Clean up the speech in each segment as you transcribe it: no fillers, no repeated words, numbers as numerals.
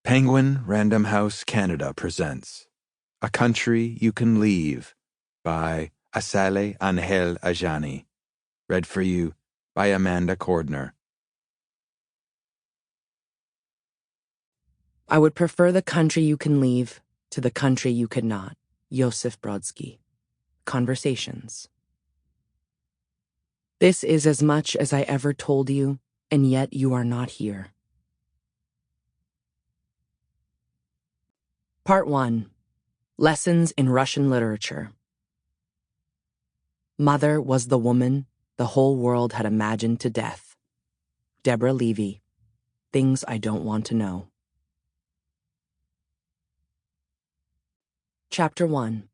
Penguin Random House Canada presents A Country You Can Leave by Asale Angel-Ajani. Read for you by Amanda Cordner. I would prefer the country you can leave to the country you could not. Joseph Brodsky. Conversations. This is as much as I ever told you, and yet you are not here. Part 1. Lessons in Russian Literature. Mother was the woman the whole world had imagined to death. Deborah Levy. Things I Don't Want to Know. Chapter 1.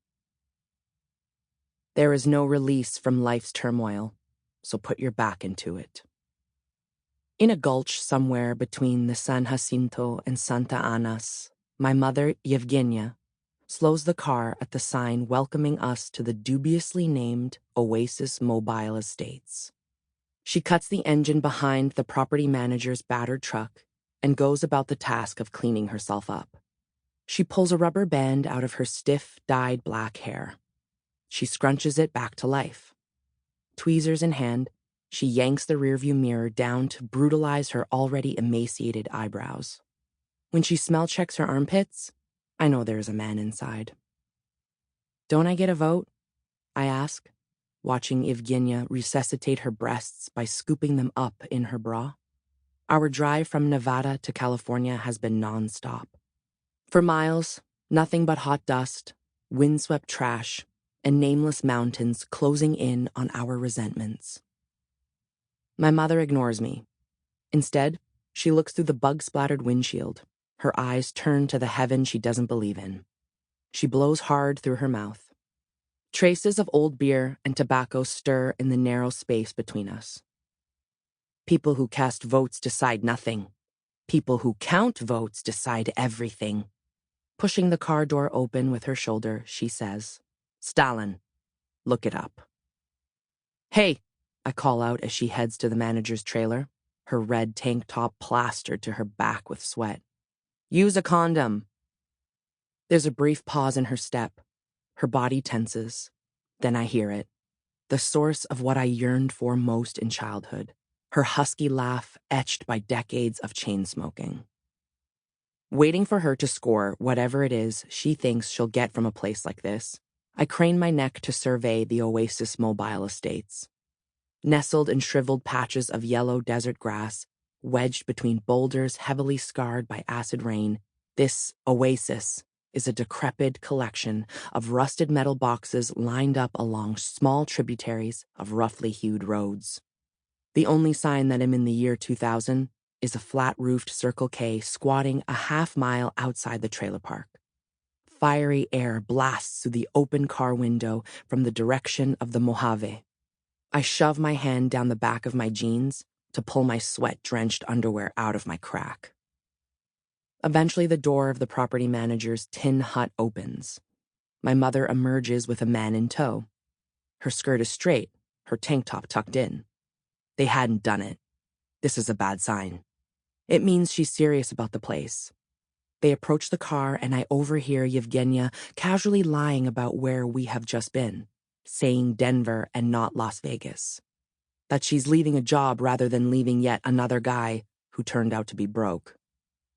There is no release from life's turmoil, so put your back into it. In a gulch somewhere between the San Jacinto and Santa Anas, my mother, Yevgenia, slows the car at the sign welcoming us to the dubiously named Oasis Mobile Estates. She cuts the engine behind the property manager's battered truck and goes about the task of cleaning herself up. She pulls a rubber band out of her stiff, dyed black hair. She scrunches it back to life. Tweezers in hand, she yanks the rearview mirror down to brutalize her already emaciated eyebrows. When she smell checks her armpits, I know there is a man inside. Don't I get a vote? I ask, watching Yevgenia resuscitate her breasts by scooping them up in her bra. Our drive from Nevada to California has been nonstop. For miles, nothing but hot dust, windswept trash, and nameless mountains closing in on our resentments. My mother ignores me. Instead, she looks through the bug-splattered windshield, her eyes turned to the heaven she doesn't believe in. She blows hard through her mouth. Traces of old beer and tobacco stir in the narrow space between us. People who cast votes decide nothing. People who count votes decide everything. Pushing the car door open with her shoulder, she says, "Stalin, look it up." "Hey," I call out as she heads to the manager's trailer, her red tank top plastered to her back with sweat. "Use a condom." There's a brief pause in her step. Her body tenses. Then I hear it. The source of what I yearned for most in childhood. Her husky laugh etched by decades of chain smoking. Waiting for her to score whatever it is she thinks she'll get from a place like this, I crane my neck to survey the Oasis Mobile Estates. Nestled in shriveled patches of yellow desert grass, wedged between boulders heavily scarred by acid rain, this oasis is a decrepit collection of rusted metal boxes lined up along small tributaries of roughly hewed roads. The only sign that I'm in the year 2000 is a flat-roofed Circle K squatting a half-mile outside the trailer park. Fiery air blasts through the open car window from the direction of the Mojave. I shove my hand down the back of my jeans to pull my sweat-drenched underwear out of my crack. Eventually, the door of the property manager's tin hut opens. My mother emerges with a man in tow. Her skirt is straight, her tank top tucked in. They hadn't done it. This is a bad sign. It means she's serious about the place. They approach the car, and I overhear Yevgenia casually lying about where we have just been, saying Denver and not Las Vegas. That she's leaving a job rather than leaving yet another guy who turned out to be broke.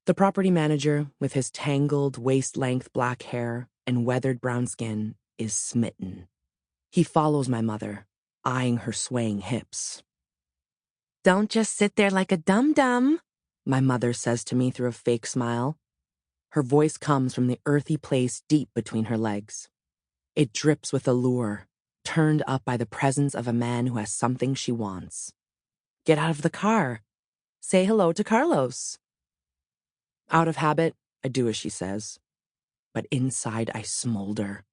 The property manager, with his tangled, waist-length black hair and weathered brown skin, is smitten. He follows my mother, eyeing her swaying hips. "Don't just sit there like a dum-dum," my mother says to me through a fake smile. Her voice comes from the earthy place deep between her legs. It drips with allure, turned up by the presence of a man who has something she wants. "Get out of the car. Say hello to Carlos." Out of habit, I do as she says. But inside I smolder.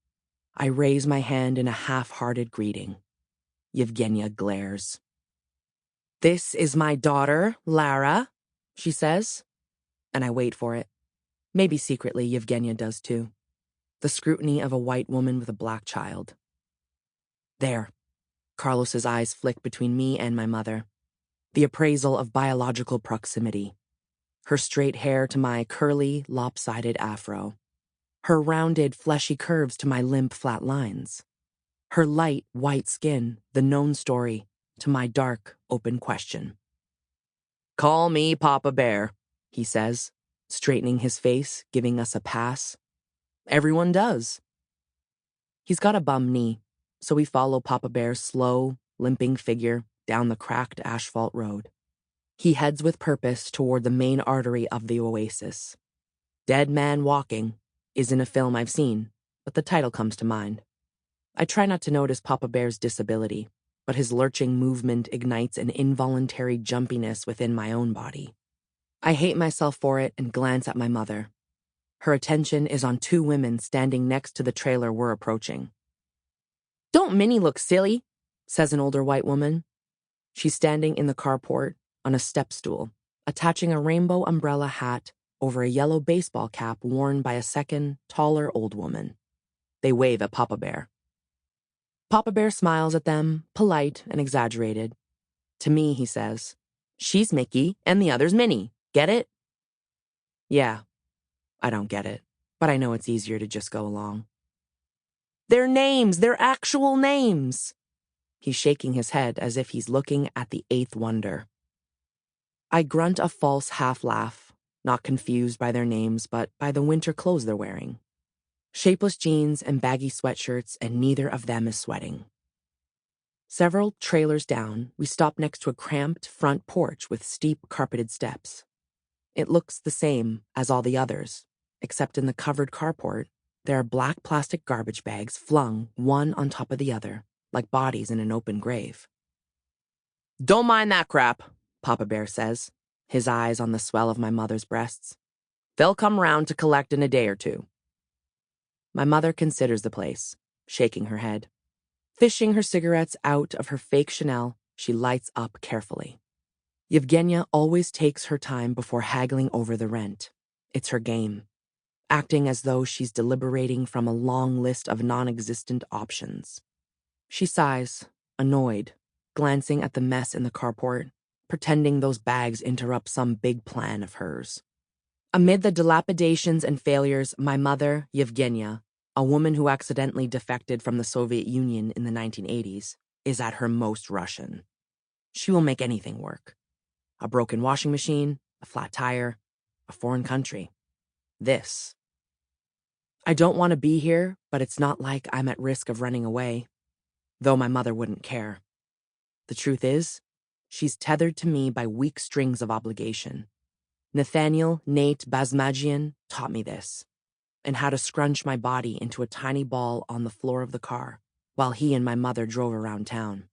I raise my hand in a half-hearted greeting. Yevgenia glares. "This is my daughter, Lara," she says. And I wait for it. Maybe secretly Yevgenia does too. The scrutiny of a white woman with a black child. There. Carlos's eyes flick between me and my mother. The appraisal of biological proximity. her straight hair to my curly, lopsided afro, her rounded, fleshy curves to my limp, flat lines, her light, white skin, the known story, to my dark, open question. "Call me Papa Bear," he says, straightening his face, giving us a pass. Everyone does. He's got a bum knee, so we follow Papa Bear's slow, limping figure down the cracked asphalt road. He heads with purpose toward the main artery of the Oasis. Dead Man Walking isn't a film I've seen, but the title comes to mind. I try not to notice Papa Bear's disability, but his lurching movement ignites an involuntary jumpiness within my own body. I hate myself for it and glance at my mother. Her attention is on two women standing next to the trailer we're approaching. "Don't Minnie look silly?" says an older white woman. She's standing in the carport on a step stool, attaching a rainbow umbrella hat over a yellow baseball cap worn by a second, taller old woman. They wave at Papa Bear. Papa Bear smiles at them, polite and exaggerated. To me, he says, "She's Mickey and the other's Minnie. Get it?" Yeah, I don't get it, but I know it's easier to just go along. "Their names, their actual names!" He's shaking his head as if he's looking at the eighth wonder. I grunt a false half-laugh, not confused by their names, but by the winter clothes they're wearing. Shapeless jeans and baggy sweatshirts, and neither of them is sweating. Several trailers down, we stop next to a cramped front porch with steep carpeted steps. It looks the same as all the others, except in the covered carport, there are black plastic garbage bags flung one on top of the other, like bodies in an open grave. "Don't mind that crap," Papa Bear says, his eyes on the swell of my mother's breasts. "They'll come round to collect in a day or two." My mother considers the place, shaking her head. Fishing her cigarettes out of her fake Chanel, she lights up carefully. Yevgenia always takes her time before haggling over the rent. It's her game, acting as though she's deliberating from a long list of non-existent options. She sighs, annoyed, glancing at the mess in the carport, pretending those bags interrupt some big plan of hers. Amid the dilapidations and failures, my mother, Yevgenia, a woman who accidentally defected from the Soviet Union in the 1980s, is at her most Russian. She will make anything work. A broken washing machine, a flat tire, a foreign country. This. I don't want to be here, but it's not like I'm at risk of running away, though my mother wouldn't care. The truth is, she's tethered to me by weak strings of obligation. Nathaniel Nate Basmagian taught me this, and how to scrunch my body into a tiny ball on the floor of the car while he and my mother drove around town.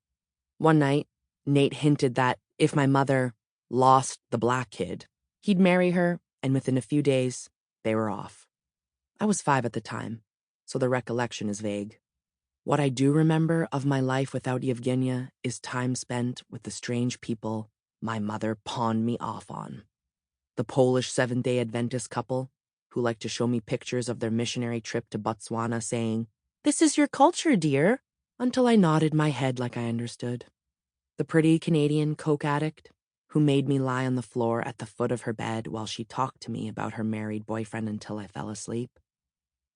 One night, Nate hinted that if my mother lost the black kid, he'd marry her, and within a few days, they were off. I was 5 at the time, so the recollection is vague. What I do remember of my life without Yevgenia is time spent with the strange people my mother pawned me off on. The Polish Seventh-day Adventist couple who liked to show me pictures of their missionary trip to Botswana saying, "This is your culture, dear," until I nodded my head like I understood. The pretty Canadian coke addict who made me lie on the floor at the foot of her bed while she talked to me about her married boyfriend until I fell asleep.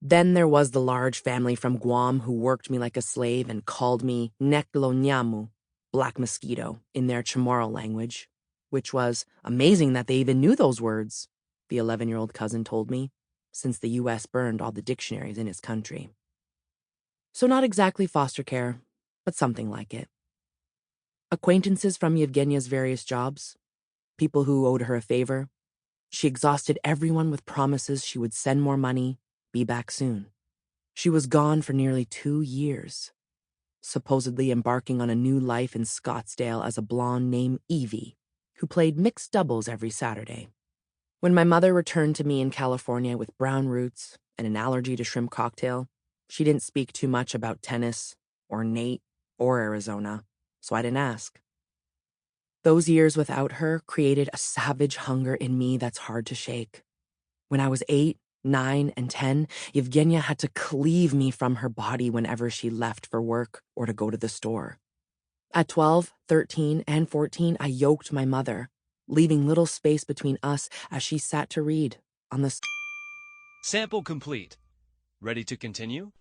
Then there was the large family from Guam who worked me like a slave and called me Neklonyamu, black mosquito, in their Chamorro language, which was amazing that they even knew those words, the 11-year-old cousin told me, since the U.S. burned all the dictionaries in his country. So not exactly foster care, but something like it. Acquaintances from Yevgenia's various jobs, people who owed her a favor. She exhausted everyone with promises she would send more money, be back soon. She was gone for nearly 2 years, supposedly embarking on a new life in Scottsdale as a blonde named Evie, who played mixed doubles every Saturday. When my mother returned to me in California with brown roots and an allergy to shrimp cocktail, she didn't speak too much about tennis or Nate or Arizona, so I didn't ask. Those years without her created a savage hunger in me that's hard to shake. When I was 8, 9, and 10, Yevgenia had to cleave me from her body whenever she left for work or to go to the store. At 12, 13, and 14, I yoked my mother, leaving little space between us as she sat to read on the Sample complete. Ready to continue?